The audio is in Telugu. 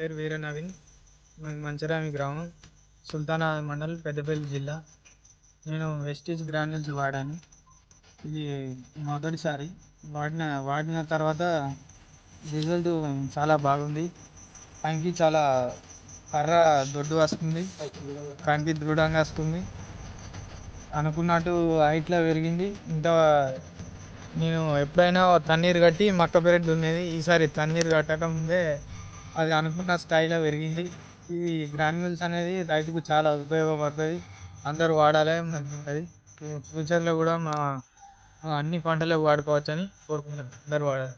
పేరు వీర నవీన్. మంచిరామి గ్రామం, సుల్తానాబాద్ మండల్, పెద్దపల్లి జిల్లా. నేను వెస్టీజ్ గ్రాన్యూల్స్ వాడాను. ఇది మొదటిసారి వాడిన తర్వాత రిజల్ట్ చాలా బాగుంది. కంకి చాలా కర్ర దొడ్డు వస్తుంది, కంకి దృఢంగా వస్తుంది, అనుకున్నట్టు హైట్లో పెరిగింది. నేను ఎప్పుడైనా తన్నీరు కట్టి మక్క పెరడు దున్నేది. ఈసారి తన్నీరు కట్టక ముందే అది అనుకున్న స్థాయిలో పెరిగింది. ఈ గ్రాన్యూల్స్ అనేది రైతుకు చాలా ఉపయోగపడుతుంది. అందరూ వాడాలి, మంచిది. ఫ్యూచర్లో కూడా అన్ని పంటలకు వాడుకోవచ్చని కోరుకుంటున్నాను. అందరూ వాడాలి.